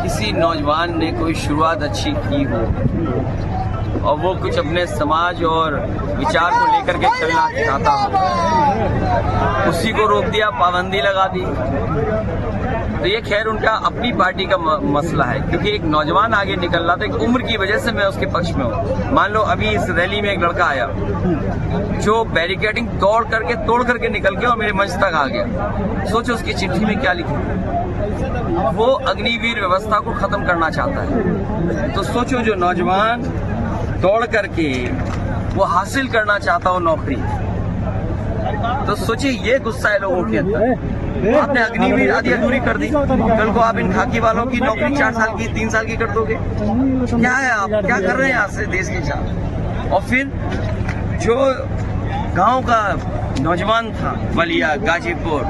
किसी नौजवान ने कोई शुरुआत अच्छी की हो और वो कुछ अपने समाज और विचार को लेकर के चलना चाहता हो, उसी को रोक दिया, पाबंदी लगा दी। तो ये खैर उनका अपनी पार्टी का मसला है, क्योंकि एक नौजवान आगे निकल रहा था, एक उम्र की वजह से मैं उसके पक्ष में हूँ। मान लो अभी इस रैली में एक लड़का आया जो बैरिकेडिंग तोड़ करके निकल के और मेरे मंच तक आ गया। सोचो उसकी चिट्ठी में क्या लिखा, वो अग्निवीर व्यवस्था को खत्म करना चाहता है। तो सोचो जो नौजवान दौड़ करके वो हासिल करना चाहता हो नौकरी, तो सोचिए ये गुस्सा है लोगों के अंदर। आपने अग्निवीर आदि अधूरी कर दी, कल को आप इन खाकी वालों की नौकरी 4 साल की 3 साल की कर दोगे। क्या है, आप क्या कर रहे हैं यहाँ से देश के साथ। और फिर जो गांव का नौजवान था, बलिया, गाजीपुर,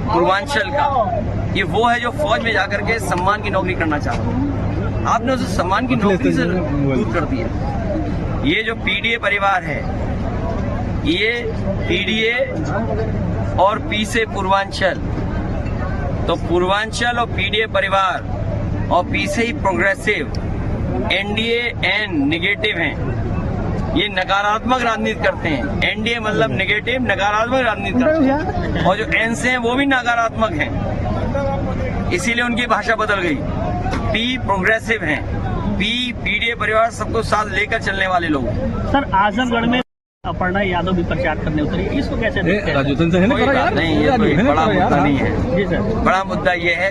पूर्वांचल का, ये वो है जो फौज में जाकर के सम्मान की नौकरी करना चाहता है। आपने उसे सम्मान की नौकरी से दूर कर दिया। ये जो पीडीए परिवार है, ये पीडीए और पी से पूर्वांचल, तो पूर्वांचल और पीडीए परिवार और पी से ही प्रोग्रेसिव, एनडीए एन निगेटिव हैं। ये नकारात्मक राजनीति करते हैं। एनडीए मतलब निगेटिव, नकारात्मक राजनीति करते हैं, और जो एन से हैं वो भी नकारात्मक हैं, इसीलिए उनकी भाषा बदल गई। पी प्रोग्रेसिव हैं, पी पीडीए परिवार सबको साथ लेकर चलने वाले लोग। सर आजमगढ़ में अपर्णा यादव भी प्रचार करने उतरी, इसको कैसे देखते हैं? कोई बात नहीं, ये कोई बड़ा मुद्दा नहीं है। जी सर, बड़ा मुद्दा ये है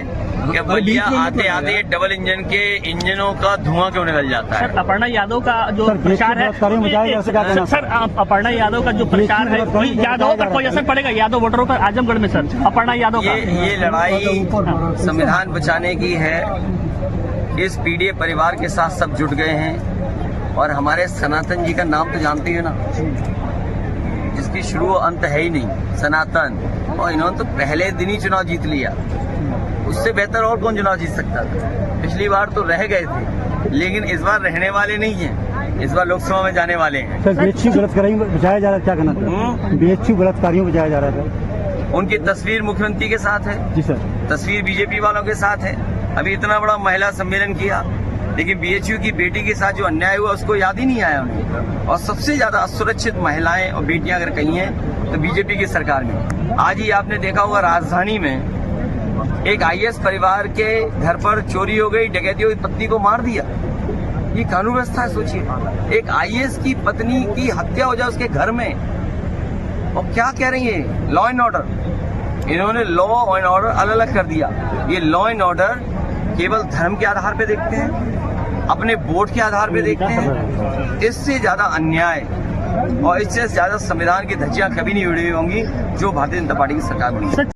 कि बलिया आते आते डबल इंजन के इंजनों का धुआं क्यों निकल जाता है। सर अपर्णा यादव का जो प्रचार है, सर अपर्णा यादव का जो प्रचार है, कोई यादव पर कोई असर पड़ेगा यादव वोटरों पर आजमगढ़ में? सर अपर्णा यादव का ये लड़ाई संविधान बचाने की है। इस पीडीए परिवार के साथ सब जुट गए हैं, और हमारे सनातन जी का नाम तो जानते हो ना, जिसकी शुरू अंत है ही नहीं, सनातन। और इन्होंने तो पहले दिन ही चुनाव जीत लिया, उससे बेहतर और कौन चुनाव जीत सकता था। पिछली बार तो रह गए थे, लेकिन इस बार रहने वाले नहीं हैं, इस बार लोकसभा में जाने वाले हैं। सर बीएचयू बलात्कारियों को बचाया जा रहा है, क्या कहना था? बीएचयू बलात्कारियों को बचाया जा रहा था। उनकी तस्वीर मुख्यमंत्री के साथ है जी सर, तस्वीर बीजेपी वालों के साथ है। अभी इतना बड़ा महिला सम्मेलन किया, लेकिन बीएचयू की बेटी के साथ जो अन्याय हुआ उसको याद ही नहीं आया उन्हें। और सबसे ज्यादा असुरक्षित महिलाएं और बेटियां अगर कहीं हैं तो बीजेपी की सरकार में। आज ही आपने देखा होगा राजधानी में एक आईएएस परिवार के घर पर चोरी हो गई, डकैती हुई, पत्नी को मार दिया। ये कानून व्यवस्था है, सोचिए। एक आईएएस की पत्नी की हत्या हो जाए उसके घर में, और क्या कह रही है, लॉ एंड ऑर्डर। इन्होंने लॉ एंड ऑर्डर अलग अलग कर दिया। ये लॉ एंड ऑर्डर केवल धर्म के आधार पे देखते हैं, अपने वोट के आधार पे देखते हैं। इससे ज्यादा अन्याय और इससे ज्यादा संविधान की धज्जियां कभी नहीं उड़ी होंगी जो भारतीय जनता पार्टी की सरकार बनी।